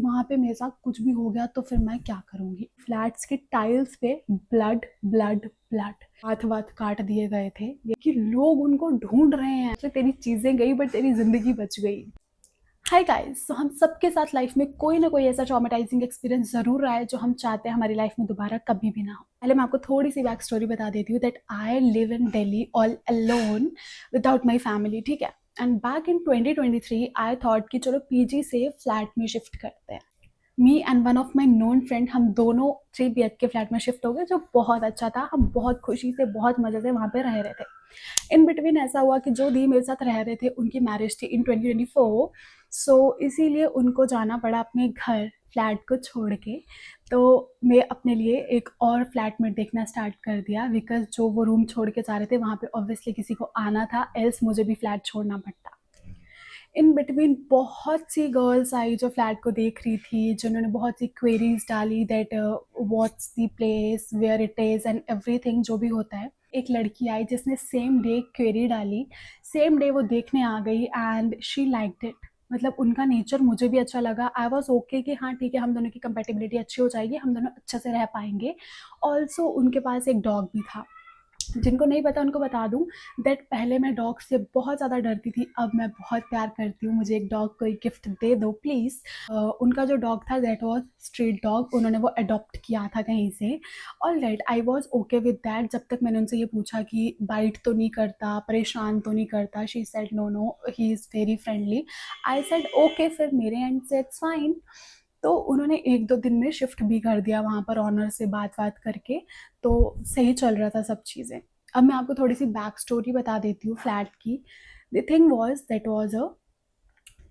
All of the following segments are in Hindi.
वहाँ पे मेरे साथ कुछ भी हो गया तो फिर मैं क्या करूँगी। फ्लैट्स की टाइल्स पे ब्लड ब्लड ब्लड, हाथ वाथ काट दिए गए थे, ये कि लोग उनको ढूंढ रहे हैं। तो तेरी चीज़ें गई बट तेरी ज़िंदगी बच गई। हाय गाइस, तो हम सबके साथ लाइफ में कोई ना कोई ऐसा ट्रॉमेटाइजिंग एक्सपीरियंस ज़रूर रहा है जो हम चाहते हैं हमारी लाइफ में दोबारा कभी भी ना हो। पहले मैं आपको थोड़ी सी बैक स्टोरी बता देती हूँ that I live in Delhi all alone without my family, ठीक है। And back in 2023 I thought कि चलो पीजी से फ्लैट में शिफ्ट करते हैं। Me and one of my known friend, हम दोनों 3 BH के फ्लैट में शिफ्ट हो गए, जो बहुत अच्छा था। हम बहुत खुशी से बहुत मज़े से वहाँ पे रह रहे थे। इन बिटवीन ऐसा हुआ कि जो दी मेरे साथ रह रहे थे उनकी मैरिज थी इन 2024, सो इसीलिए उनको जाना पड़ा अपने घर फ्लैट को छोड़ के। तो मैं अपने लिए एक और फ्लैटमेट देखना स्टार्ट कर दिया, बिकॉज जो वो रूम छोड़ के जा रहे थे वहाँ पे ऑब्वियसली किसी को आना था, एल्स मुझे भी फ्लैट छोड़ना पड़ता। इन बिटवीन बहुत सी गर्ल्स आई जो फ्लैट को देख रही थी, जिन्होंने बहुत सी क्वेरीज डाली that what's the place, where it is and everything, जो भी होता है। एक लड़की आई जिसने सेम डे क्वेरी डाली, सेम डे वो देखने आ गई एंड शी लाइक्ड इट। मतलब उनका नेचर मुझे भी अच्छा लगा। आई वॉज ओके कि हाँ ठीक है, हम दोनों की कंपेटिबिलिटी अच्छी हो जाएगी, हम दोनों अच्छे से रह पाएंगे। ऑल्सो उनके पास एक डॉग भी था। जिनको नहीं पता उनको बता दूं दैट पहले मैं डॉग से बहुत ज़्यादा डरती थी, अब मैं बहुत प्यार करती हूँ। मुझे एक डॉग कोई गिफ्ट दे दो प्लीज़। उनका जो डॉग था दैट वाज स्ट्रीट डॉग, उन्होंने वो अडॉप्ट किया था कहीं से। All right, I was okay with that. जब तक मैंने उनसे ये पूछा कि बाइट तो नहीं करता, परेशान तो नहीं करता, she said no no he is very friendly. I said okay, फिर मेरे एंड से इट्स फाइन। तो उन्होंने 1-2 दिन में शिफ्ट भी कर दिया वहाँ पर ऑनर से बात बात करके। तो सही चल रहा था सब चीज़ें। अब मैं आपको थोड़ी सी बैक स्टोरी बता देती हूँ फ्लैट की। The thing was that was a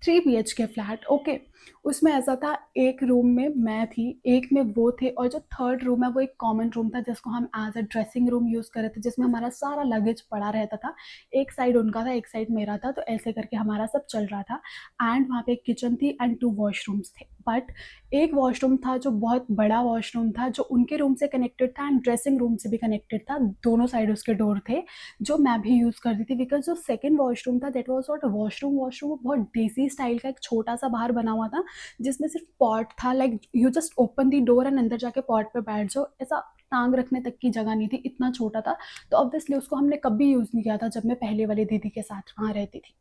3 BH के फ्लैट, ओके। उसमें ऐसा था, एक रूम में मैं थी, एक में वो थे, और जो थर्ड रूम है वो एक कॉमन रूम था जिसको हम as a dressing room use कर रहे थे, जिसमें हमारा सारा लगेज पड़ा रहता था। एक साइड उनका था, एक साइड मेरा था, तो ऐसे करके हमारा सब चल रहा था। एंड वहाँ पे एक किचन थी एंड 2 वॉशरूम्स थे। बट एक वॉशरूम था जो बहुत बड़ा वॉशरूम था, जो उनके रूम से कनेक्टेड था एंड ड्रेसिंग रूम से भी कनेक्टेड था। दोनों साइड उसके डोर थे, जो मैं भी यूज़ करती थी। बिकॉज जो सेकंड वॉशरूम था that was not washroom washroom, वो बहुत देसी स्टाइल का एक छोटा सा बाहर बना हुआ था, जिसमें सिर्फ पॉट था। Like you just open the door and अंदर जाके पॉट पे बैठ जाओ, ऐसा टांग रखने तक की जगह नहीं थी, इतना छोटा था। तो ऑब्वियसली उसको हमने कभी यूज़ नहीं किया था जब मैं पहले वाली दीदी के साथ वहाँ रहती थी।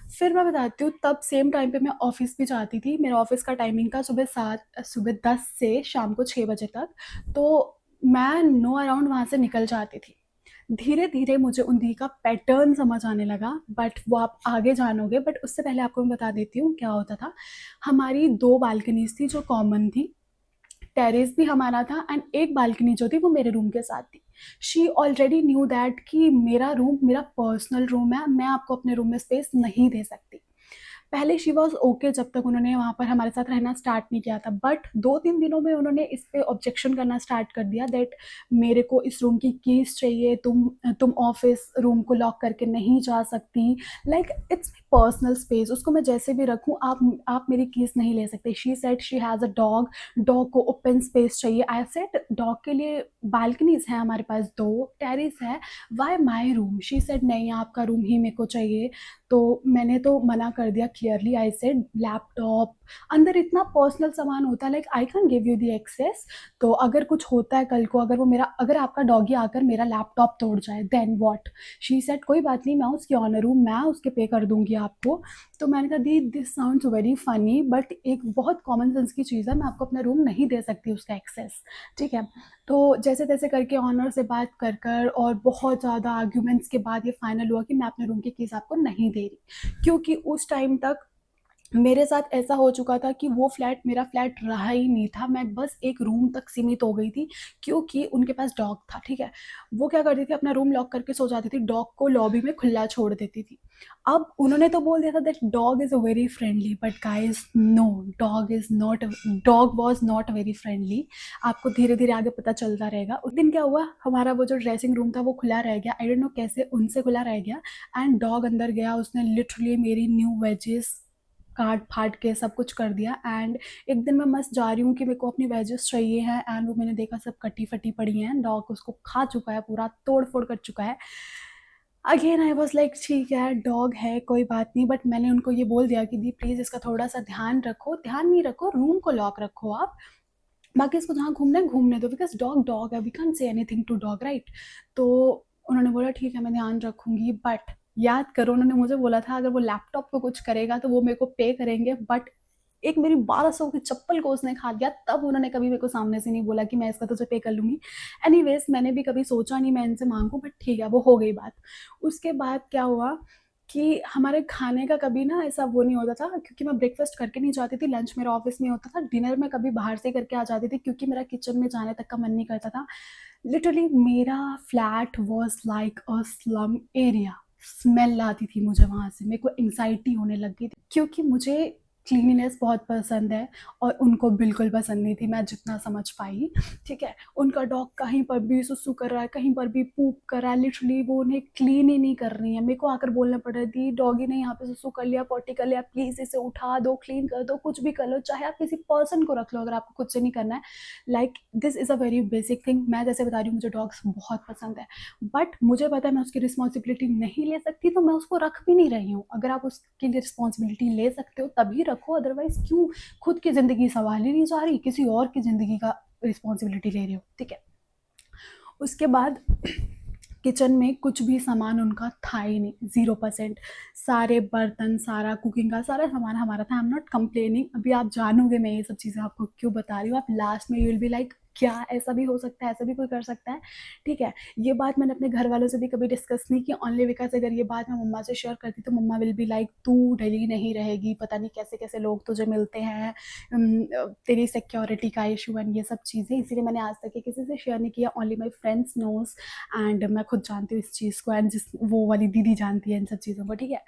फिर मैं बताती हूँ, तब सेम टाइम पे मैं ऑफिस भी जाती थी। मेरा ऑफिस का टाइमिंग था सुबह 10 से शाम को 6 बजे तक। तो मैं 9 अराउंड वहाँ से निकल जाती थी। धीरे धीरे मुझे उन्हीं का पैटर्न समझ आने लगा, बट वो आप आगे जानोगे। बट उससे पहले आपको मैं बता देती हूँ क्या होता था। हमारी 2 बालकनीज थी जो कॉमन थी, टेरेस भी हमारा था, एंड एक बालकनी जो थी वो मेरे रूम के साथ थी। शी ऑलरेडी न्यू दैट कि मेरा रूम मेरा पर्सनल रूम है, मैं आपको अपने रूम में स्पेस नहीं दे सकती। पहले शी वॉज ओके जब तक उन्होंने वहाँ पर हमारे साथ रहना स्टार्ट नहीं किया था, बट 2-3 दिनों में उन्होंने इस पे ऑब्जेक्शन करना स्टार्ट कर दिया दैट मेरे को इस रूम की कीज चाहिए, तुम ऑफिस रूम को लॉक करके नहीं जा सकती। लाइक इट्स पर्सनल स्पेस, उसको मैं जैसे भी रखूँ, आप मेरी कीज नहीं ले सकते। She said she has a dog, dog को ओपन स्पेस चाहिए। आई सेड डॉग के लिए बालकनीज है हमारे पास, 2 टेरिस है, why my room. She said नहीं, आपका रूम ही मेरे को चाहिए। तो मैंने तो मना कर दिया क्लियरली। आई सेड लैपटॉप, अंदर इतना पर्सनल सामान होता है, like I can give you the access. तो अगर कुछ होता है कल को, अगर आपका डॉगी आकर मेरा लैपटॉप तोड़ जाए देन व्हाट। शी सेड कोई बात नहीं, मैं उसकी ऑनर हूँ, मैं उसके पे कर दूंगी आपको। तो मैंने कहा दी this sounds very funny, but एक बहुत कॉमन सेंस की चीज़ है, मैं आपको अपना रूम नहीं दे सकती उसका एक्सेस, ठीक है। तो जैसे तैसे करके ऑनर से बात कर कर और बहुत ज़्यादा आर्ग्यूमेंट्स के बाद ये फाइनल हुआ कि मैं अपने रूम की कीज़ आपको नहीं दे रही, क्योंकि उस टाइम तक मेरे साथ ऐसा हो चुका था कि वो फ्लैट मेरा फ्लैट रहा ही नहीं था। मैं बस एक रूम तक सीमित हो गई थी, क्योंकि उनके पास डॉग था, ठीक है। वो क्या करती थी, अपना रूम लॉक करके सो जाती थी, डॉग को लॉबी में खुला छोड़ देती थी। अब उन्होंने तो बोल दिया था that dog is very friendly, but guys no, dog was not very friendly. आपको धीरे धीरे आगे पता चलता रहेगा। उस दिन क्या हुआ, हमारा वो जो ड्रेसिंग रूम था वो खुला रह गया, आई डोंट नो कैसे उनसे खुला रह गया। एंड डॉग अंदर गया, उसने लिटरली मेरी न्यू वेजेस काट फाट के सब कुछ कर दिया। एंड एक दिन मैं मस्त जा रही हूँ कि मेरे को अपनी वेजेस चाहिए हैं, एंड वो मैंने देखा सब कटी फटी पड़ी हैं, डॉग उसको खा चुका है, पूरा तोड़ फोड़ कर चुका है। अगेन आई वाज लाइक ठीक है डॉग है कोई बात नहीं, बट मैंने उनको ये बोल दिया कि दी प्लीज़ इसका थोड़ा सा ध्यान रखो, ध्यान नहीं रखो, रूम को लॉक रखो आप, बाकी इसको जहाँ घूमना है घूमने दो, बिकॉज डॉग डॉग है, we can't say anything to dog right. तो उन्होंने बोला ठीक है मैं ध्यान रखूंगी, बट याद करो उन्होंने मुझे बोला था अगर वो लैपटॉप को कुछ करेगा तो वो मेरे को पे करेंगे, बट एक मेरी 1200 की चप्पल को उसने खा लिया, तब उन्होंने कभी मेरे को सामने से नहीं बोला कि मैं इसका तुझे पे कर लूंगी। एनीवेज मैंने भी कभी सोचा नहीं मैं इनसे मांगू, बट ठीक है वो हो गई बात। उसके बाद क्या हुआ कि हमारे खाने का कभी ना ऐसा वो नहीं होता था, क्योंकि मैं ब्रेकफास्ट करके नहीं जाती थी, लंच मेरा ऑफिस में होता था, डिनर में कभी बाहर से करके आ जाती थी क्योंकि मेरा किचन में जाने तक का मन नहीं करता था। लिटरली मेरा flat was like a slum area, smell आती थी मुझे वहाँ से, मेरे को एंग्जाइटी होने लग गई थी क्योंकि मुझे क्लीनिनेस बहुत पसंद है और उनको बिल्कुल पसंद नहीं थी, मैं जितना समझ पाई। ठीक है, उनका डॉग कहीं पर भी सुसु कर रहा है, कहीं पर भी पूप कर रहा है, लिटरली वो उन्हें क्लीन ही नहीं कर रही है। मेरे को आकर बोलना पड़ रही थी डॉगी ने यहाँ पे सुसु कर लिया, पॉटी कर लिया, प्लीज़ इसे उठा दो, क्लीन कर दो, कुछ भी कर लो, चाहे आप किसी पर्सन को रख लो अगर आपको खुद से नहीं करना है। Like this is a very basic thing. मैं जैसे बता रही हूँ मुझे डॉग्स बहुत पसंद है, बट मुझे पता है मैं उसकी रिस्पॉन्सिबिलिटी नहीं ले सकती, तो मैं उसको रख भी नहीं रही हूँ। अगर आप उसके लिए रिस्पॉन्सिबिलिटी ले सकते हो तभी रखो, अदरवाइज क्यों खुद की ज़िंदगी संभाली नहीं जा रही, किसी और की ज़िंदगी का रिस्पॉन्सिबिलिटी ले रहे हो। ठीक है, उसके बाद किचन में कुछ भी सामान उनका था ही नहीं, 0%। सारे बर्तन, सारा कुकिंग का सारा सामान हमारा था। आई एम नॉट कंप्लेनिंग, अभी आप जानोगे मैं ये सब चीज़ें आपको क्यों बता रही हूँ, आप लास्ट में यू विल बी लाइक क्या ऐसा भी हो सकता है, ऐसा भी कोई कर सकता है। ठीक है, ये बात मैंने अपने घर वालों से भी कभी डिस्कस नहीं की, ओनली बिकॉज अगर ये बात मैं मम्मा से शेयर करती तो मम्मा विल बी लाइक तू डेली नहीं रहेगी, पता नहीं कैसे कैसे लोग तुझे मिलते हैं, तेरी सिक्योरिटी का इशू एंड ये सब चीज़ें, इसीलिए मैंने आज तक ये किसी से शेयर नहीं किया, only my friends knows and मैं खुद जानती हूँ इस चीज़ को, एंड जिस वो वाली दीदी जानती है इन सब चीज़ों को। ठीक है,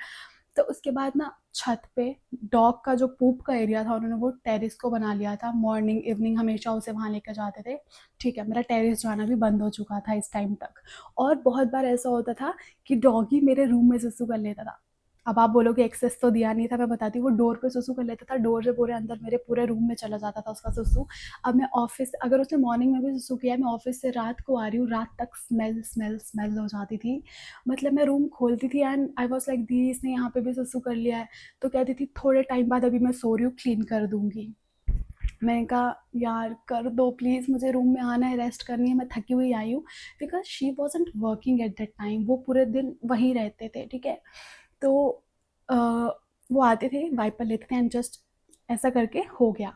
तो उसके बाद ना छत पे डॉग का जो पूप का एरिया था उन्होंने वो टेरिस को बना लिया था, मॉर्निंग इवनिंग हमेशा उसे वहाँ लेकर जाते थे। ठीक है, मेरा टेरिस जाना भी बंद हो चुका था इस टाइम तक, और बहुत बार ऐसा होता था कि डॉगी मेरे रूम में सुसु कर लेता था। अब आप बोलोगे एक्सेस तो दिया नहीं था, मैं बताती हूँ, वो डोर पे सुसु कर लेता था, डोर से पूरे अंदर मेरे पूरे रूम में चला जाता था उसका सुसु। अब मैं ऑफिस, अगर उसने मॉर्निंग में भी सुसु किया, मैं ऑफिस से रात को आ रही हूँ, रात तक स्मेल स्मेल स्मेल हो जाती थी। मतलब मैं रूम खोलती थी and I was like the इसने यहाँ पे भी सुसु कर लिया है, तो कहती थी थोड़े टाइम बाद अभी मैं सो रही हूँ क्लीन कर दूंगी। मैंने कहा यार कर दो प्लीज़, मुझे रूम में आना है, रेस्ट करनी है, मैं थकी हुई आई हूँ, because she wasn't working at that time, वो पूरे दिन वहीं रहते थे। ठीक है, तो अ, वो आते थे वाइपर लेते थे एंड जस्ट ऐसा करके हो गया।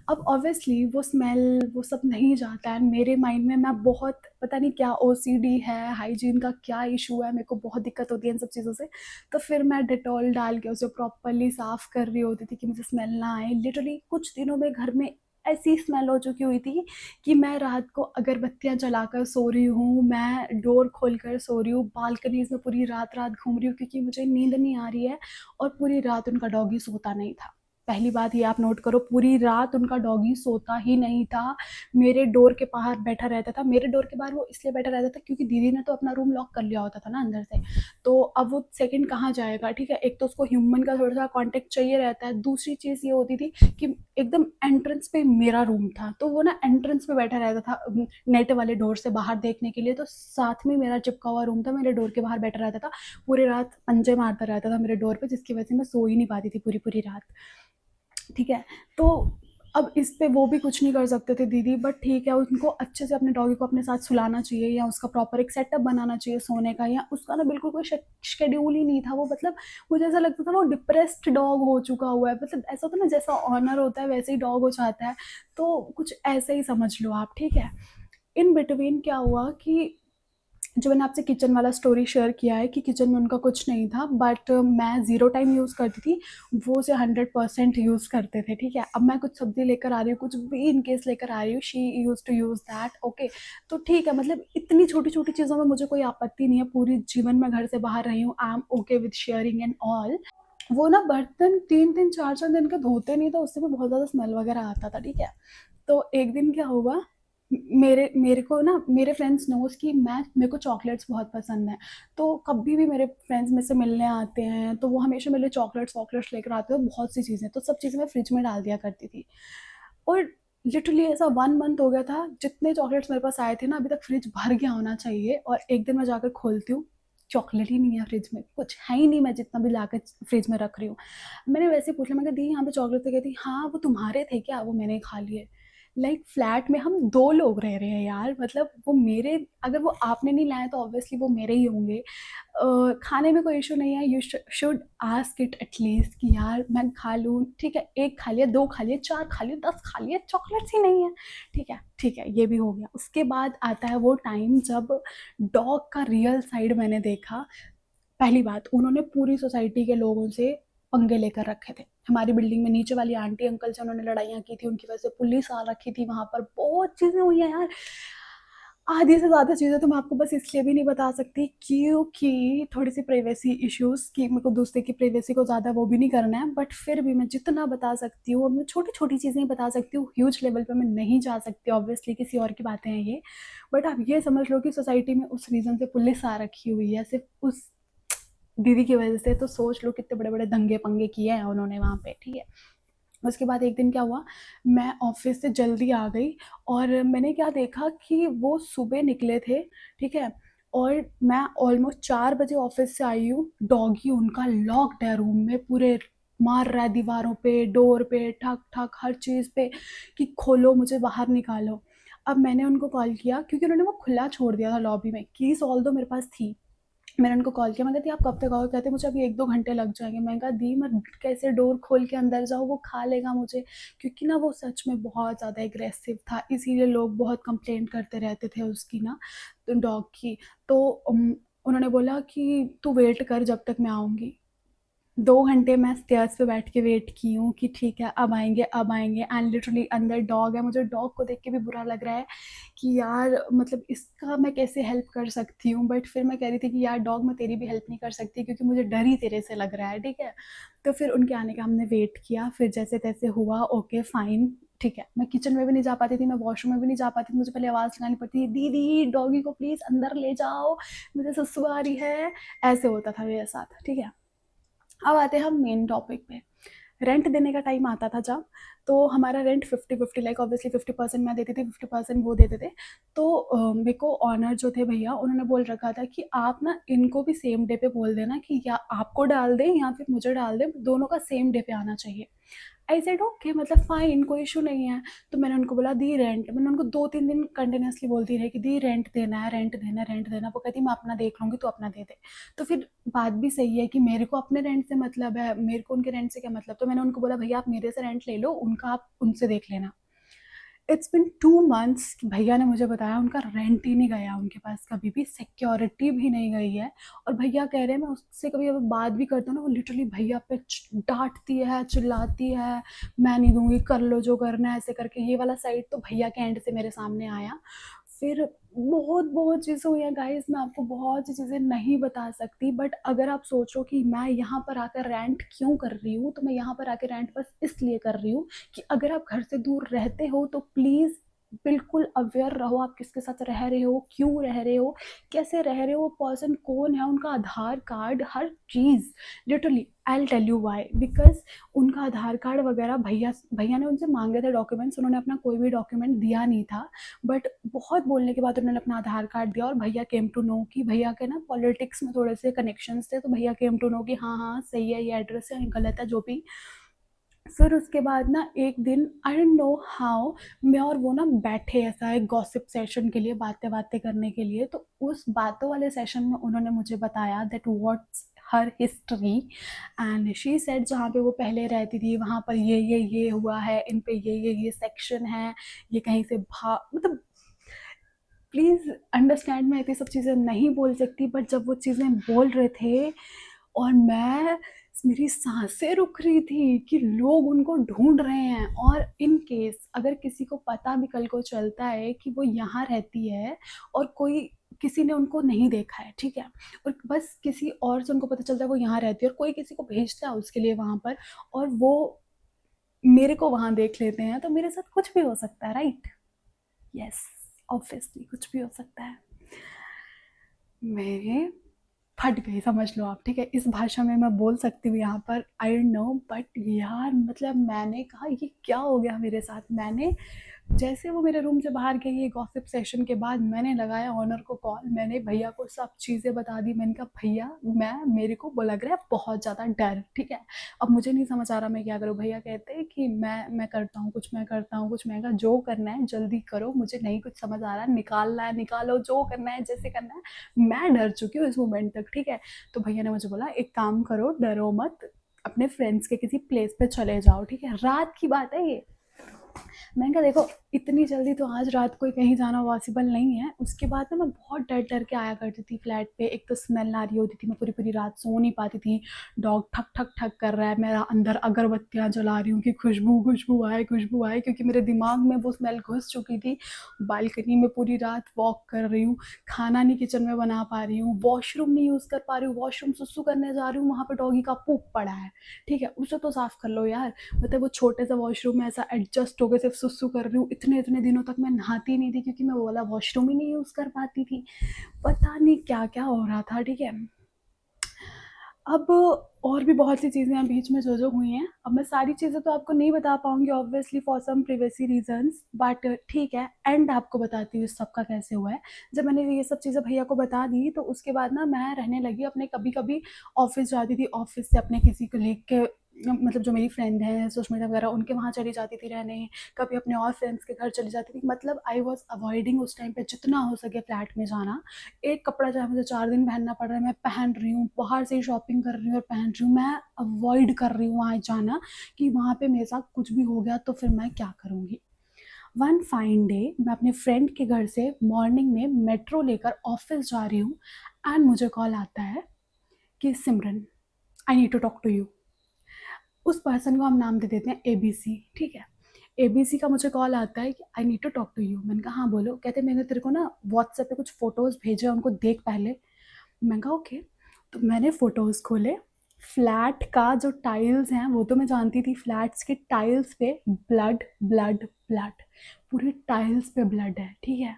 अब ऑब्वियसली वो स्मेल वो सब नहीं जाता है, मेरे माइंड में मैं बहुत पता नहीं क्या ओसीडी है, हाइजीन का क्या इशू है, मेरे को बहुत दिक्कत होती है इन सब चीज़ों से। तो फिर मैं डिटॉल डाल के उसे प्रॉपरली साफ़ कर रही होती थी कि मुझे स्मेल ना आए। लिटरली कुछ दिनों में घर में ऐसी स्मेल हो चुकी हुई थी कि मैं रात को अगरबत्तियाँ जलाकर सो रही हूँ, मैं डोर खोलकर सो रही हूँ, बालकनीज़ में पूरी रात-रात घूम रही हूँ क्योंकि मुझे नींद नहीं आ रही है, और पूरी रात उनका डॉगी सोता नहीं था। पहली बात ये आप नोट करो, पूरी रात उनका डॉगी सोता ही नहीं था, मेरे डोर के बाहर बैठा रहता था। मेरे डोर के बाहर वो इसलिए बैठा रहता था क्योंकि दीदी ने तो अपना रूम लॉक कर लिया होता था ना अंदर से, तो अब वो सेकंड कहाँ जाएगा। ठीक है, एक तो उसको ह्यूमन का थोड़ा-सा कॉन्टैक्ट चाहिए रहता है, दूसरी चीज़ ये होती थी कि एकदम एंट्रेंस पे मेरा रूम था, तो वो ना एंट्रेंस पे बैठा रहता था नेट वाले डोर से बाहर देखने के लिए, तो साथ में मेरा चिपका हुआ रूम था, मेरे डोर के बाहर बैठा रहता था, पूरी रात पंजे मारता रहता था मेरे डोर पे, जिसकी वजह से मैं सो ही नहीं पाती थी पूरी-पूरी रात। ठीक है, तो अब इस पे वो भी कुछ नहीं कर सकते थे दीदी, बट ठीक है, उनको अच्छे से अपने डॉगी को अपने साथ सुलाना चाहिए, या उसका प्रॉपर एक सेटअप बनाना चाहिए सोने का, या उसका ना बिल्कुल कोई शेड्यूल ही नहीं था। वो मतलब मुझे ऐसा लगता था वो डिप्रेस्ड डॉग हो चुका हुआ है, मतलब ऐसा होता है ना जैसा ऑनर होता है वैसे ही डॉग हो जाता है, तो कुछ ऐसे ही समझ लो आप। ठीक है, इन बिटवीन क्या हुआ कि जो मैंने आपसे किचन वाला स्टोरी शेयर किया है कि किचन में उनका कुछ नहीं था, बट मैं ज़ीरो टाइम यूज़ करती थी, वो उसे 100% यूज़ करते थे। ठीक है, अब मैं कुछ सब्ज़ी लेकर आ रही हूँ, कुछ भी इन केस लेकर आ रही हूँ, she use to use that. Okay, तो ठीक है, मतलब इतनी छोटी-छोटी चीज़ों में मुझे कोई आपत्ति नहीं है, पूरी जीवन मैं घर से बाहर रही हूँ, I am okay with sharing and all. वो ना बर्तन 3-3 4-4 दिन के धोते नहीं, तो उससे भी बहुत ज़्यादा स्मेल वगैरह आता था। ठीक है, तो एक दिन क्या हुआ, मेरे मेरे को ना मेरे फ्रेंड्स नोस कि मेरे को चॉकलेट्स बहुत पसंद है, तो कभी भी मेरे फ्रेंड्स मेरे से मिलने आते हैं तो वो हमेशा मेरे लिए चॉकलेट्स वॉकलेट्स लेकर आते हैं, बहुत सी चीज़ें, तो सब चीज़ें मैं फ्रिज में डाल दिया करती थी। और लिटरली ऐसा 1 मंथ हो गया था, जितने चॉकलेट्स मेरे पास आए थे ना, अभी तक फ्रिज भर गया होना चाहिए, और एक दिन मैं जाकर खोलती हूँ, चॉकलेट ही नहीं है फ्रिज में, कुछ है ही नहीं, मैं जितना भी लाकर फ्रिज में रख रही हूँ। मैंने वैसे पूछा, मैं कहा दी यहाँ पे चॉकलेट थे? कहती हाँ वो तुम्हारे थे क्या, वो मैंने खा लिए। लाइक फ्लैट में हम 2 लोग रह रहे हैं यार, मतलब वो मेरे, अगर वो आपने नहीं लाया तो ऑब्वियसली वो मेरे ही होंगे। खाने में कोई इशू नहीं है, you should ask it at least कि यार मैं खा लूँ, ठीक है, 1 खा लिया, 2 खा लिया, 4 खा लिया, 10 खा लिया, चॉकलेट्स ही नहीं है, ठीक है ठीक है, ये भी हो गया। उसके बाद आता है वो टाइम जब डॉग का रियल साइड मैंने देखा। पहली बात, उन्होंने पूरी सोसाइटी के लोगों से पंगे लेकर रखे थे। हमारी बिल्डिंग में नीचे वाली आंटी अंकल से उन्होंने लड़ाइयाँ की थी, उनकी वजह से पुलिस आ रखी थी वहाँ पर, बहुत चीज़ें हुई हैं यार। आधी से ज़्यादा चीज़ें तो मैं आपको बस इसलिए भी नहीं बता सकती क्योंकि थोड़ी सी प्राइवेसी इश्यूज़ की, मेरे को दूसरे की प्राइवेसी को ज़्यादा वो भी नहीं करना है, बट फिर भी मैं जितना बता सकती हूँ, मैं छोटी छोटी चीज़ें ही बता सकती हूँ, ह्यूज लेवल पे मैं नहीं जा सकती, ऑब्वियसली किसी और की बातें हैं ये। बट आप ये समझ लो कि सोसाइटी में उस रीज़न से पुलिस आ रखी हुई है सिर्फ उस दीदी की वजह से, तो सोच लो कितने बड़े बड़े दंगे पंगे किए हैं उन्होंने वहाँ पे, ठीक है। उसके बाद एक दिन क्या हुआ, मैं ऑफिस से जल्दी आ गई और मैंने क्या देखा कि वो सुबह निकले थे, ठीक है, और मैं ऑलमोस्ट 4 बजे ऑफिस से आई हूँ, डॉगी उनका लॉक्ड है रूम में, पूरे मार रहा है दीवारों पे, डोर पे, ठक ठक हर चीज़ पे कि खोलो मुझे बाहर निकालो। अब मैंने उनको कॉल किया क्योंकि उन्होंने वो खुला छोड़ दिया था लॉबी में, कीज़ ऑल दो मेरे पास थी। मैंने उनको कॉल किया, मैं कहती आप कब तक आओगे? कहते मुझे अभी 1-2 घंटे लग जाएंगे। मैं कहा दी मैं कैसे डोर खोल के अंदर जाऊँ, वो खा लेगा मुझे, क्योंकि ना वो सच में बहुत ज़्यादा एग्रेसिव था, इसीलिए लोग बहुत कंप्लेंट करते रहते थे उसकी ना, तो डॉग की। तो उन्होंने बोला कि तू वेट कर जब तक मैं आऊँगी। 2 घंटे मैं स्टेयर्स पे बैठ के वेट की हूँ कि ठीक है अब आएंगे अब आएंगे, एंड लिटरली अंदर डॉग है। मुझे डॉग को देख के भी बुरा लग रहा है कि यार मतलब इसका मैं कैसे हेल्प कर सकती हूँ, बट फिर मैं कह रही थी कि यार डॉग मैं तेरी भी हेल्प नहीं कर सकती क्योंकि मुझे डर ही तेरे से लग रहा है, ठीक है। तो फिर उनके आने का हमने वेट किया, फिर जैसे तैसे हुआ, ओके फाइन, ठीक है। मैं किचन में भी नहीं जा पाती थी, मैं वॉशरूम में भी नहीं जा पाती थी, मुझे पहले आवाज़ लगानी पड़ती थी, दीदी डॉगी को प्लीज़ अंदर ले जाओ, मुझे सुसु आ रही है, ऐसे होता था मेरे साथ, ठीक है। अब आते हैं हम मेन टॉपिक पे। रेंट देने का टाइम आता था जब, तो हमारा रेंट 50-50, लाइक ऑब्वियसली 50% मैं देती थी, 50% वो देते थे। तो मेरे को ऑनर जो थे भैया, उन्होंने बोल रखा था कि आप ना इनको भी सेम डे पे बोल देना कि या आपको डाल दें या फिर मुझे डाल दें, दोनों का सेम डे पे आना चाहिए। आई सेड ओके, मतलब फाइन, कोई इशू नहीं है। तो मैंने उनको बोला दी रेंट, मैंने उनको 2-3 दिन कंटिन्यूसली बोलती रही कि दी रेंट देना है, रेंट देना है, रेंट देना। वो कहती मैं अपना देख लूँगी, तो अपना दे दे। तो फिर बात भी सही है कि मेरे को अपने रेंट से मतलब है, मेरे को उनके रेंट से क्या मतलब। तो मैंने उनको बोला भैया आप मेरे से रेंट ले लो, उनका आप उनसे देख लेना। इट्स बिन 2 मंथ्स कि भैया ने मुझे बताया उनका रेंट ही नहीं गया उनके पास, कभी भी सिक्योरिटी भी नहीं गई है। और भैया कह रहे हैं मैं उससे कभी अगर बात भी करता हूँ ना, वो लिटरली भैया पे डांटती है, चिल्लाती है, मैं नहीं दूंगी, कर लो जो करना है, ऐसे करके। ये वाला साइड तो भैया के एंड से मेरे सामने आया। फिर बहुत बहुत चीज़ें हुई हैं गाइस, मैं आपको बहुत सी चीज़ें नहीं बता सकती, बट अगर आप सोचो कि मैं यहाँ पर आकर रेंट क्यों कर रही हूँ, तो मैं यहाँ पर आकर रेंट बस इसलिए कर रही हूँ कि अगर आप घर से दूर रहते हो तो प्लीज़ बिल्कुल अवेयर रहो, आप किसके साथ रह रहे हो, क्यों रह रहे हो, कैसे रह रहे हो, वो पर्सन कौन है, उनका आधार कार्ड, हर चीज़। Literally I will tell you why, because उनका आधार कार्ड वगैरह भैया भैया ने उनसे मांगे थे डॉक्यूमेंट्स, उन्होंने अपना कोई भी डॉक्यूमेंट दिया नहीं था। बट बहुत बोलने के बाद उन्होंने अपना आधार कार्ड दिया, और भैया केम टू नो कि भैया के ना पॉलिटिक्स में थोड़े से कनेक्शंस थे, तो भैया केम टू नो कि हाँ हाँ सही है, ये एड्रेस है, गलत है, जो भी। फिर उसके बाद ना एक दिन आई डोंट नो हाउ, मैं और वो ना बैठे ऐसा एक गॉसिप सेशन के लिए, बातें बातें करने के लिए। तो उस बातों वाले सेशन में उन्होंने मुझे बताया that what's her history, and she said जहाँ पे वो पहले रहती थी वहाँ पर ये हुआ है, इन पे ये सेक्शन है, ये कहीं से मतलब प्लीज़ अंडरस्टैंड, मैं इतनी सब चीज़ें नहीं बोल सकती, बट जब वो चीज़ें बोल रहे थे और मैं, मेरी सांसें रुक रही थी कि लोग उनको ढूंढ रहे हैं। और इन केस अगर किसी को पता भी कल को चलता है कि वो यहाँ रहती है और कोई किसी ने उनको नहीं देखा है, ठीक है, और बस किसी और से उनको पता चलता है वो यहाँ रहती है और कोई किसी को भेजता है उसके लिए वहाँ पर, और वो मेरे को वहाँ देख लेते हैं, तो मेरे साथ कुछ भी हो सकता है, राइट? यस, ऑब्वियसली कुछ भी हो सकता है। मैं फट गई, समझ लो आप, ठीक है? इस भाषा में मैं बोल सकती हूँ यहाँ पर, आई डोंट नो, बट यार मतलब मैंने कहा ये क्या हो गया मेरे साथ। मैंने जैसे वो मेरे रूम से बाहर गई गॉसिप सेशन के बाद, मैंने लगाया ऑनर को कॉल, मैंने भैया को सब चीज़ें बता दी। मैंने कहा भैया मैं मेरे को वो लग रहा है बहुत ज़्यादा डर, ठीक है? अब मुझे नहीं समझ आ रहा मैं क्या करूँ। भैया कहते हैं कि मैं करता हूँ कुछ, मैं करता हूँ कुछ। मैं कहा जो करना है जल्दी करो, मुझे नहीं कुछ समझ आ रहा, निकालना है निकालो, जो करना है जैसे करना है। मैं डर चुकी हूँ इस मोमेंट तक, ठीक है? तो भैया ने मुझे बोला एक काम करो, डरो मत, अपने फ्रेंड्स के किसी प्लेस पे चले जाओ, ठीक है? रात की बात है ये। मैंने कहा देखो इतनी जल्दी तो आज रात को कहीं जाना पॉसिबल नहीं है। उसके बाद ना मैं बहुत डर डर के आया करती थी फ्लैट पे। एक तो स्मेल आ रही होती थी, मैं पूरी पूरी रात सो नहीं पाती थी। डॉग ठक ठक ठक कर रहा है, मेरा अंदर अगरबत्तियाँ जला रही हूँ कि खुशबू खुशबू आए, खुशबू आए, क्योंकि मेरे दिमाग में वो स्मेल घुस चुकी थी। बालकनी में पूरी रात वॉक कर रही हूँ, खाना नहीं किचन में बना पा रही हूँ, वॉशरूम नहीं यूज़ कर पा रही हूँ, वॉशरूम सुसु करने जा रही हूँ, वहाँ पर डॉगी का पूप पड़ा है, ठीक है? उसे तो साफ़ कर लो यार। मतलब वो छोटे सा वॉशरूम में ऐसा एडजस्ट हो गए, सिर्फ सुसु कर रही हूँ। इतने इतने दिनों तक मैं नहाती नहीं थी क्योंकि मैं वो वाला वॉशरूम ही नहीं यूज़ कर पाती थी। पता नहीं क्या क्या हो रहा था, ठीक है? अब और भी बहुत सी चीज़ें हैं बीच में जो हुई हैं। अब मैं सारी चीज़ें तो आपको नहीं बता पाऊँगी obviously for some privacy reasons, but ठीक है, एंड आपको बताती हूँ इस सब का कैसे हुआ है। जब मैंने ये सब चीज़ें भैया को बता दी तो उसके बाद ना मैं रहने लगी अपने, कभी-कभी ऑफ़िस जाती थी, ऑफ़िस से अपने किसी कलीग के मतलब जो मेरी फ्रेंड है सुष्मिता वगैरह, उनके वहाँ चली जाती थी रहने, कभी अपने और फ्रेंड्स के घर चली जाती थी। मतलब आई वाज़ अवॉइडिंग उस टाइम पे जितना हो सके फ्लैट में जाना। एक कपड़ा चाहे मुझे 4 दिन पहनना पड़ रहा है, मैं पहन रही हूँ, बाहर से ही शॉपिंग कर रही हूँ और पहन रही हूँ। मैं अवॉइड कर रही हूँ वहाँ जाना कि वहाँ पे मेरे साथ कुछ भी हो गया तो फिर मैं क्या करूँगी। वन फाइन डे मैं अपने फ्रेंड के घर से मॉर्निंग में मेट्रो लेकर ऑफिस जा रही हूँ एंड मुझे कॉल आता है कि Simran, I need to talk to you. उस पर्सन को हम नाम दे देते हैं एबीसी, ठीक है? एबीसी का मुझे कॉल आता है कि I need to talk to you. मैंने कहा हाँ बोलो। कहते मैंने तेरे को ना व्हाट्सएप पे कुछ फ़ोटोज़ भेजे हैं, उनको देख पहले। मैंने कहा ओके। तो मैंने फ़ोटोज़ खोले, फ्लैट का जो टाइल्स हैं वो तो मैं जानती थी, फ्लैट्स के टाइल्स पे ब्लड ब्लड ब्लड, पूरी टाइल्स पे ब्लड है, ठीक है?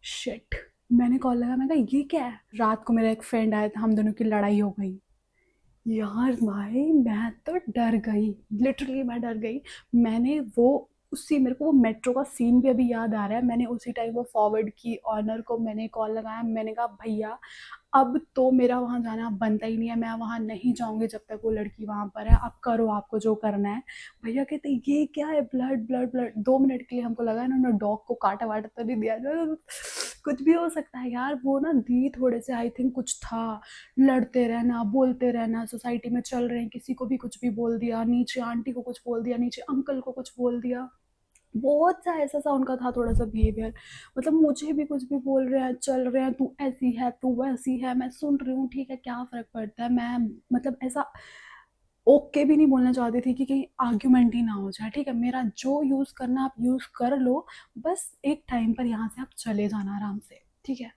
शिट। मैंने कॉल लगा, मैंने कहा ये क्या है? रात को मेरा एक फ्रेंड आया था, हम दोनों की लड़ाई हो गई। यार भाई मैं तो डर गई, लिटरली मैं डर गई। मैंने वो उसी मेरे को वो मेट्रो का सीन भी अभी याद आ रहा है। मैंने उसी टाइम वो फॉरवर्ड की ऑनर को, मैंने कॉल लगाया, मैंने कहा भैया अब तो मेरा वहाँ जाना बनता ही नहीं है, मैं वहाँ नहीं जाऊँगी जब तक वो लड़की वहाँ पर है, आप करो आपको जो करना है। भैया कहते ये क्या है, ब्लड ब्लड ब्लड। 2 मिनट के लिए हमको लगा इन्होंने डॉग को काटा वाटा तो नहीं दिया, कुछ भी हो सकता है यार। वो ना दी थोड़े से, आई थिंक कुछ था, लड़ते रहना बोलते रहना, सोसाइटी में चल रहे हैं, किसी को भी कुछ भी बोल दिया, नीचे आंटी को कुछ बोल दिया, नीचे अंकल को कुछ बोल दिया। बहुत सा ऐसा सा उनका था थोड़ा सा बिहेवियर। मतलब मुझे भी कुछ भी बोल रहे हैं, चल रहे हैं, तू ऐसी है तू वैसी है, मैं सुन रही हूँ, ठीक है क्या फ़र्क पड़ता है। मैं मतलब ऐसा ओके भी नहीं बोलना चाहती थी कि कहीं आर्ग्यूमेंट ही ना हो जाए, ठीक है? मेरा जो यूज़ करना आप यूज़ कर लो, बस एक टाइम पर यहाँ से आप चले जाना आराम से, ठीक है?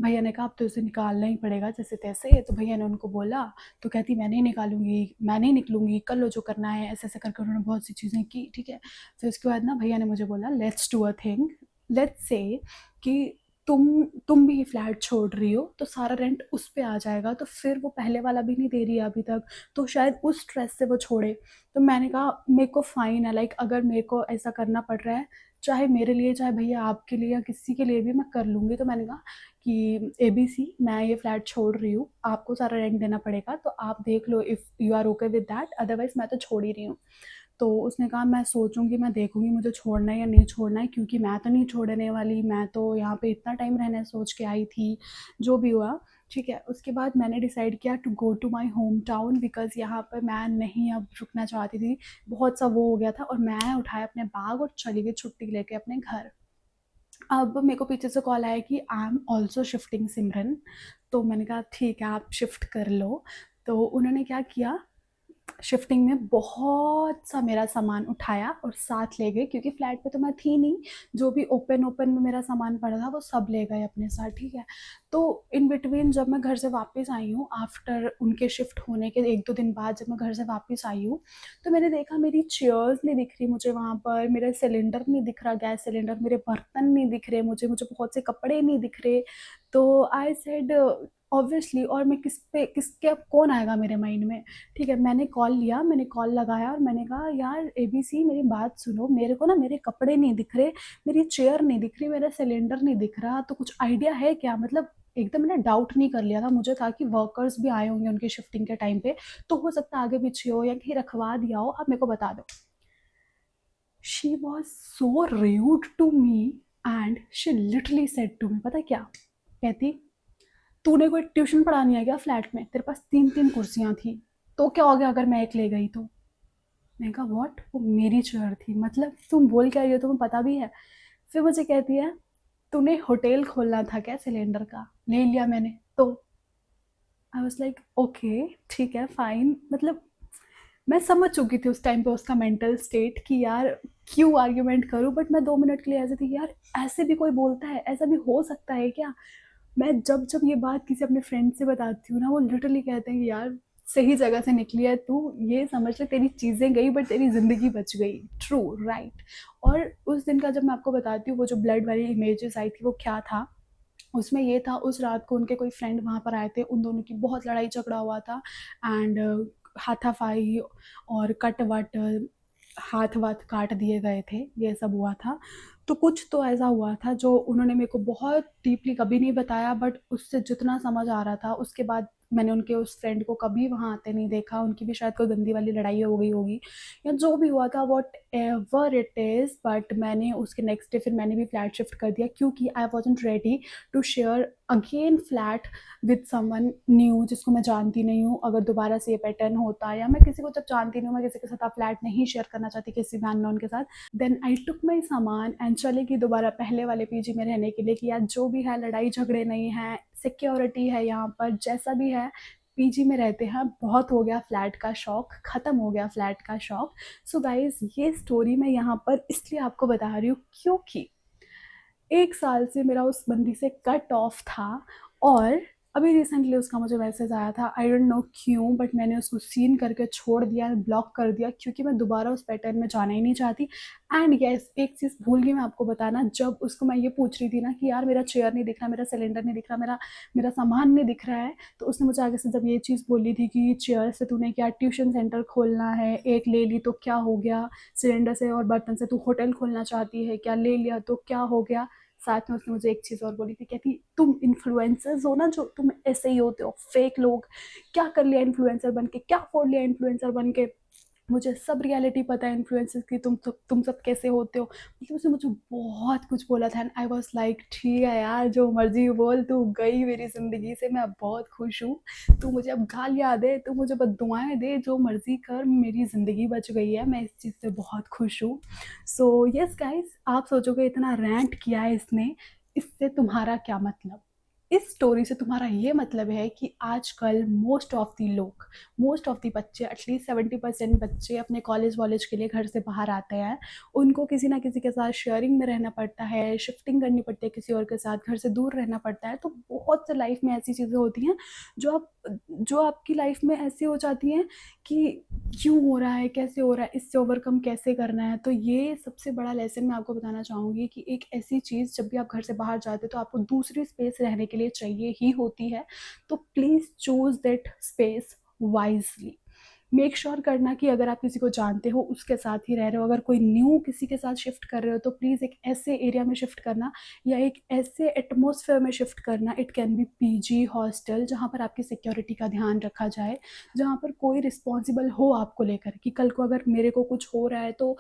भैया ने कहा अब तो इसे निकालना ही पड़ेगा जैसे तैसे। तो भैया ने उनको बोला, तो कहती मैं नहीं निकालूंगी, मैं नहीं निकलूंगी, कर लो जो करना है, ऐसे ऐसे करके उन्होंने बहुत सी चीज़ें की, ठीक है? फिर उसके बाद ना भैया ने मुझे बोला let's do a thing, let's say कि तुम भी फ्लैट छोड़ रही हो तो सारा रेंट उस पे आ जाएगा, तो फिर वो पहले वाला भी नहीं दे रही है अभी तक, तो शायद उस स्ट्रेस से वो छोड़े। तो मैंने कहा मेरे को फ़ाइन है, लाइक अगर मेरे को ऐसा करना पड़ रहा है, चाहे मेरे लिए चाहे भैया आपके लिए या किसी के लिए भी, मैं कर लूँगी। तो मैंने कहा कि एबीसी मैं ये फ्लैट छोड़ रही हूँ, आपको सारा रेंट देना पड़ेगा, तो आप देख लो if you are okay with that, otherwise मैं तो छोड़ ही रही हूँ। तो उसने कहा मैं सोचूंगी, मैं देखूंगी मुझे छोड़ना है या नहीं छोड़ना है, क्योंकि मैं तो नहीं छोड़ने वाली, मैं तो यहाँ पे इतना टाइम रहने सोच के आई थी, जो भी हुआ, ठीक है? उसके बाद मैंने डिसाइड किया to go to my home town, because यहाँ पर मैं नहीं अब रुकना चाहती थी। बहुत सा वो हो गया था और मैं उठाया अपने बैग और चली गई छुट्टी लेके अपने घर। अब मेरे को पीछे से कॉल आया कि आई एम ऑल्सो शिफ्टिंग सिमरन। तो मैंने कहा ठीक है आप शिफ्ट कर लो। तो उन्होंने क्या किया, शिफ्टिंग में बहुत सा मेरा सामान उठाया और साथ ले गए, क्योंकि फ्लैट पे तो मैं थी नहीं, जो भी ओपन ओपन में मेरा सामान पड़ा था वो सब ले गए अपने साथ, ठीक है? तो इन बिटवीन जब मैं घर से वापस आई हूँ आफ्टर उनके शिफ्ट होने के 1-2 दिन बाद, जब मैं घर से वापस आई हूँ तो मैंने देखा मेरी चेयर्स नहीं दिख रही मुझे वहाँ पर, मेरा सिलेंडर नहीं दिख रहा, गैस सिलेंडर, मेरे बर्तन नहीं दिख रहे मुझे, मुझे बहुत से कपड़े नहीं दिख रहे। तो आई सेड ऑब्वियसली। और मैं किसके अब कौन आएगा मेरे माइंड में। ठीक है, मैंने कॉल लगाया और मैंने कहा यार एबीसी मेरी बात सुनो, मेरे को ना मेरे कपड़े नहीं दिख रहे, मेरी चेयर नहीं दिख रही, मेरा सिलेंडर नहीं दिख रहा, तो कुछ आइडिया है क्या? मतलब एकदम मैंने डाउट नहीं कर लिया था, मुझे था कि वर्कर्स भी आए होंगे उनकी शिफ्टिंग के टाइम पे, तो हो सकता है आगे पीछे हो या कहीं रखवा दिया हो, आप मेरे को बता दो। She was so rude to me and she literally said to me, पता है क्या कहती, तूने कोई ट्यूशन पढ़ानी है क्या फ्लैट में? तेरे पास 3-3 कुर्सियाँ थी, तो क्या हो गया अगर मैं एक ले गई तो? मैंने कहा व्हाट? वो मेरी चेयर थी, मतलब तुम बोल क्या रही हो, तुम्हें पता भी है? फिर मुझे कहती है तूने होटल खोलना था क्या सिलेंडर का? ले लिया मैंने तो। आई वाज लाइक ओके, ठीक है फाइन। मतलब मैं समझ चुकी थी उस टाइम पे उसका मेंटल स्टेट कि यार क्यों आर्ग्यूमेंट करूं, बट मैं 2 मिनट के लिए ऐसे थी यार, ऐसे भी कोई बोलता है, ऐसा भी हो सकता है क्या? मैं जब जब ये बात किसी अपने फ्रेंड से बताती हूँ ना, वो लिटरली कहते हैं कि यार सही जगह से निकली है तू, ये समझ ले तेरी चीज़ें गई बट तेरी ज़िंदगी बच गई। True, right. और उस दिन का जब मैं आपको बताती हूँ, वो जो ब्लड वाली इमेजेस आई थी वो क्या था, उसमें ये था उस रात को उनके कोई फ्रेंड वहाँ पर आए थे, उन दोनों की बहुत लड़ाई झगड़ा हुआ था एंड हाथापाई और कट वट, हाथ वाथ काट दिए गए थे, ये सब हुआ था। तो कुछ तो ऐसा हुआ था जो उन्होंने मेरे को बहुत डीपली कभी नहीं बताया, बट उससे जितना समझ आ रहा था, उसके बाद मैंने उनके उस फ्रेंड को कभी वहाँ आते नहीं देखा, उनकी भी शायद कोई गंदी वाली लड़ाई हो गई होगी या जो भी हुआ था, what ever it is. But मैंने उसके नेक्स्ट डे फिर मैंने भी फ्लैट शिफ्ट कर दिया, क्योंकि I wasn't ready to share again flat with someone new जिसको मैं जानती नहीं हूँ। अगर दोबारा से ये पैटर्न होता, या मैं किसी को जब जानती नहीं हूँ, मैं किसी के साथ फ्लैट नहीं शेयर करना चाहती किसी भी अननोन के साथ, देन आई टुक माई सामान एंड चले गई दोबारा पहले वाले पीजी में रहने के लिए कि यार जो भी है लड़ाई झगड़े नहीं है, सिक्योरिटी है यहाँ पर, जैसा भी है पीजी में रहते हैं, बहुत हो गया फ्लैट का शौक, ख़त्म हो गया फ्लैट का शौक। सो गाइज ये स्टोरी मैं यहाँ पर इसलिए आपको बता रही हूँ क्योंकि 1 साल से मेरा उस बंदी से कट ऑफ था, और अभी रिसेंटली उसका मुझे मैसेज आया था, आई डोंट नो क्यों, बट मैंने उसको सीन करके छोड़ दिया, ब्लॉक कर दिया, क्योंकि मैं दोबारा उस पैटर्न में जाना ही नहीं चाहती। एंड यस, एक चीज़ भूल गई मैं आपको बताना, जब उसको मैं ये पूछ रही थी ना कि यार मेरा चेयर नहीं दिख रहा, मेरा सिलेंडर नहीं दिख रहा, मेरा मेरा सामान नहीं दिख रहा है, तो उसने मुझे आगे से जब ये चीज़ बोली थी कि चेयर से तूने क्या ट्यूशन सेंटर खोलना है, एक ले ली तो क्या हो गया, सिलेंडर से और बर्तन से तू होटल खोलना चाहती है क्या, ले लिया तो क्या हो गया। साथ में उसने मुझे एक चीज़ और बोली थी, कहती तुम इन्फ्लुएंसर्स हो ना, जो तुम ऐसे ही होते हो फेक लोग, क्या कर लिया इन्फ्लुएंसर बन के, क्या फोड़ लिया इन्फ्लुएंसर बन के, मुझे सब रियलिटी पता है इन्फ्लुएंसर्स की, तुम सब कैसे होते हो। मतलब उसने मुझे बहुत कुछ बोला था एंड आई वाज लाइक ठीक है यार जो मर्जी बोल, तू गई मेरी ज़िंदगी से, मैं अब बहुत खुश हूँ, तू मुझे अब गालियाँ दे, तू मुझे बददुआएं दे, जो मर्जी कर, मेरी ज़िंदगी बच गई है, मैं इस चीज़ से बहुत खुश हूँ। सो यस गाइज, आप सोचोगे इतना रैंट किया है इसने, इससे तुम्हारा क्या मतलब? इस स्टोरी से तुम्हारा ये मतलब है कि आजकल मोस्ट ऑफ दी बच्चे, एटलीस्ट 70% बच्चे अपने कॉलेज वॉलेज के लिए घर से बाहर आते हैं, उनको किसी ना किसी के साथ शेयरिंग में रहना पड़ता है, शिफ्टिंग करनी पड़ती है किसी और के साथ, घर से दूर रहना पड़ता है, तो बहुत से लाइफ में ऐसी चीज़ें होती हैं जो आपकी लाइफ में ऐसी हो जाती हैं कि क्यों हो रहा है, कैसे हो रहा है, इससे ओवरकम कैसे करना है। तो ये सबसे बड़ा लेसन मैं आपको बताना चाहूँगी कि एक ऐसी चीज़, जब भी आप घर से बाहर जाते हो तो आपको दूसरी स्पेस रहने के लिए चाहिए ही होती है, तो please choose that space wisely. Make sure करना कि अगर आप किसी को जानते हो उसके साथ ही रह रहे हो, अगर कोई न्यू किसी के साथ शिफ्ट कर रहे हो तो प्लीज़ एक ऐसे एरिया में शिफ्ट करना या एक ऐसे एटमॉस्फेयर में शिफ्ट करना, it can be PG, hostel, जहाँ पर आपकी सिक्योरिटी का ध्यान रखा जाए, जहाँ पर कोई रिस्पॉन्सिबल हो आपको लेकर कि कल को अगर मेरे को कुछ हो रहा है तो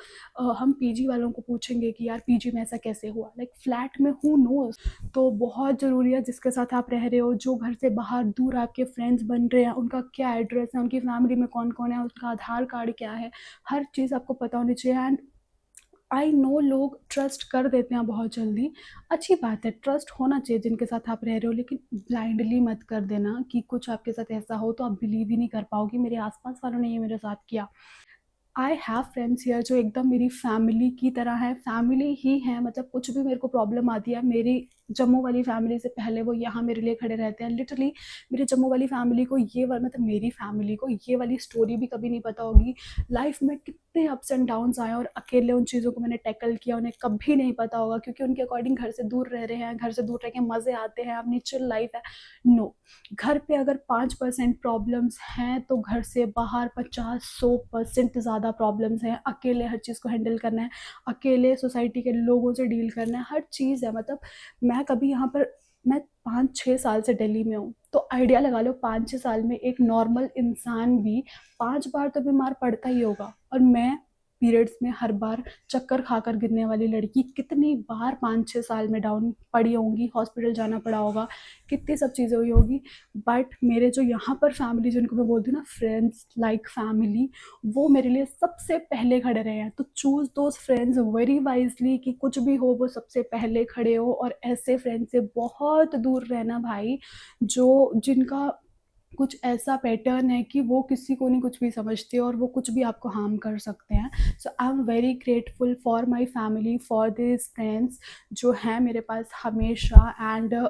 हम पीजी वालों को पूछेंगे कि यार पीजी में ऐसा कैसे हुआ, लाइक फ्लैट में हु नोज। तो बहुत ज़रूरी है जिसके साथ आप रह रहे हो, जो घर से बाहर दूर आपके फ्रेंड्स बन रहे हैं, उनका क्या एड्रेस है, उनकी फैमिली में कौन कौन है, उसका आधार कार्ड क्या है, हर चीज़ आपको पता होनी चाहिए। एंड आई नो लोग ट्रस्ट कर देते हैं बहुत जल्दी, अच्छी बात है, ट्रस्ट होना चाहिए जिनके साथ आप रह रहे हो, लेकिन ब्लाइंडली मत कर देना कि कुछ आपके साथ ऐसा हो तो आप बिलीव ही नहीं कर पाओगे। मेरे आसपास वालों ने ये मेरे साथ किया। आई हैव फ्रेंड्स हियर जो एकदम मेरी फैमिली की तरह है, फैमिली ही है, मतलब कुछ भी मेरे को प्रॉब्लम आती है, मेरी जम्मू वाली फैमिली से पहले वो यहाँ मेरे लिए खड़े रहते हैं। लिटरली मेरी जम्मू वाली फैमिली को मतलब मेरी फैमिली को ये वाली स्टोरी भी कभी नहीं पता होगी लाइफ में कितने अप्स एंड डाउन्स आए और अकेले उन चीज़ों को मैंने टैकल किया, उन्हें कभी नहीं पता होगा क्योंकि उनके अकॉर्डिंग घर से दूर रह रहे हैं, घर से दूर रह के मज़े आते हैं, अपनी चिल लाइफ है। नो, घर पे अगर 5% प्रॉब्लम्स हैं तो घर से बाहर 50-100% ज़्यादा प्रॉब्लम्स हैं। अकेले हर चीज़ को हैंडल करना है, अकेले सोसाइटी के लोगों से डील करना है, हर चीज़ है। मतलब मैं कभी यहाँ पर, मैं 5-6 साल से दिल्ली में हूँ, तो आइडिया लगा लो 5-6 साल में एक नॉर्मल इंसान भी 5 बार तो बीमार पड़ता ही होगा। और मैं पीरियड्स में हर बार चक्कर खाकर गिरने वाली लड़की कितनी बार 5-6 साल में डाउन पड़ी होंगी, हॉस्पिटल जाना पड़ा होगा, कितनी सब चीज़ें हुई होगी। बट मेरे जो यहाँ पर फैमिली, जिनको मैं बोलती हूँ ना फ्रेंड्स लाइक फैमिली, वो मेरे लिए सबसे पहले खड़े रहे हैं। तो choose those friends very wisely कि कुछ भी हो वो सबसे पहले खड़े हो, और ऐसे फ्रेंड से बहुत दूर रहना भाई, जो जिनका कुछ ऐसा पैटर्न है कि वो किसी को नहीं कुछ भी समझते और वो कुछ भी आपको हार्म कर सकते हैं। So I am very grateful for my family, for this friends जो हैं मेरे पास हमेशा। एंड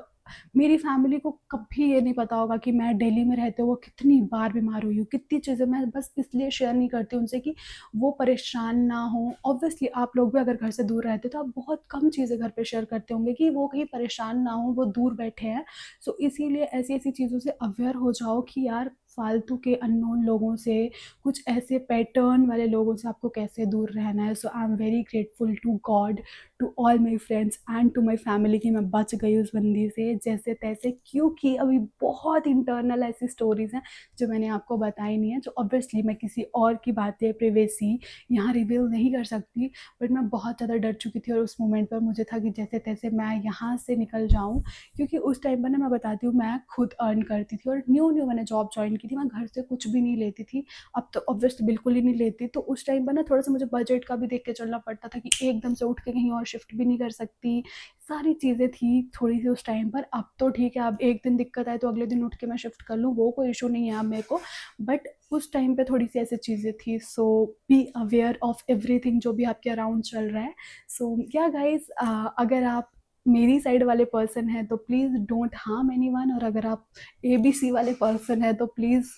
मेरी फैमिली को कभी ये नहीं पता होगा कि मैं दिल्ली में रहते हुए कितनी बार बीमार हुई हूँ, कितनी चीज़ें मैं बस इसलिए शेयर नहीं करती उनसे कि वो परेशान ना हो। ऑब्वियसली आप लोग भी अगर घर से दूर रहते तो आप बहुत कम चीज़ें घर पे शेयर करते होंगे कि वो कहीं परेशान ना हो, वो दूर बैठे हैं। सो इसीलिए ऐसी ऐसी चीज़ों से अवेयर हो जाओ कि यार फालतू के अननोन लोगों से, कुछ ऐसे पैटर्न वाले लोगों से आपको कैसे दूर रहना है। So I am very grateful to God, to all my friends and to my family कि मैं बच गई उस बंदी से जैसे तैसे, क्योंकि अभी बहुत इंटरनल ऐसी स्टोरीज़ हैं जो मैंने आपको बताई नहीं है, जो ऑब्वियसली मैं किसी और की बातें, प्रिवेसी यहाँ रिवील नहीं कर सकती। बट मैं बहुत ज़्यादा डर चुकी थी और उस मोमेंट पर मुझे था कि जैसे तैसे मैं यहाँ से निकल जाऊँ, क्योंकि उस टाइम पर ना मैं बताती हूँ मैं खुद अर्न करती थी और न्यू न्यू मैंने जॉब ज्वाइन की थी, मैं घर से कुछ भी नहीं लेती थी। अब तो ऑब्वियसली बिल्कुल ही नहीं लेती। तो उस टाइम पर ना थोड़ा सा मुझे बजट का भी देख के चलना पड़ता था कि एकदम से उठ के कहीं और शिफ्ट भी नहीं कर सकती, सारी चीज़ें थी थोड़ी सी उस टाइम पर। अब तो ठीक है, अब एक दिन दिक्कत आए तो अगले दिन उठ के मैं शिफ्ट कर लूँ, वो कोई इशू नहीं है अब मेरे को। बट उस टाइम पे थोड़ी सी ऐसी चीज़ें थी। सो बी अवेयर ऑफ एवरीथिंग जो भी आपके अराउंड चल रहा है। सो क्या गाइज, अगर आप मेरी साइड वाले पर्सन है तो प्लीज़ डोंट हार्म एनीवन, और अगर आप ABC वाले पर्सन है तो please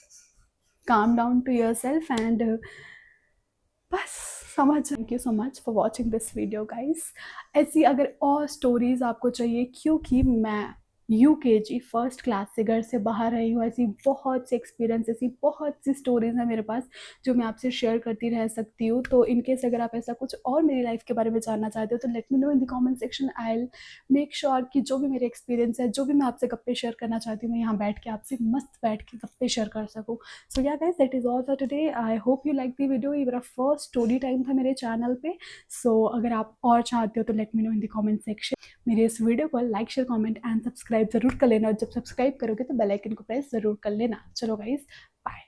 calm down to yourself and बस समझ। Thank you so much for watching this video guys. ऐसी अगर और स्टोरीज आपको चाहिए, क्योंकि मैं UKG फर्स्ट क्लास से घर से बाहर रही हूँ, ऐसी बहुत सी एक्सपीरियंस, ऐसी बहुत सी स्टोरीज हैं मेरे पास जो मैं आपसे शेयर करती रह सकती हूँ। तो इनकेस अगर आप ऐसा कुछ और मेरी लाइफ के बारे में जानना चाहते हो तो let me know in the comment section. I will make sure कि जो भी मेरे एक्सपीरियंस है, जो भी मैं आपसे गप्पे शेयर करना चाहती हूँ, मैं यहाँ बैठ के आपसे मस्त बैठ के गप्पे शेयर कर सकूँ। सो या guys, that is all for today. I hope you like the video. ये मेरा फर्स्ट स्टोरी टाइम था मेरे चैनल पे। सो अगर आप और चाहते हो तो let me know in the comment section. मेरे इस वीडियो को like, share, comment and subscribe जरूर कर लेना, और जब सब्सक्राइब करोगे तो बेल आइकन को प्रेस जरूर कर लेना। चलो गाइस, बाय।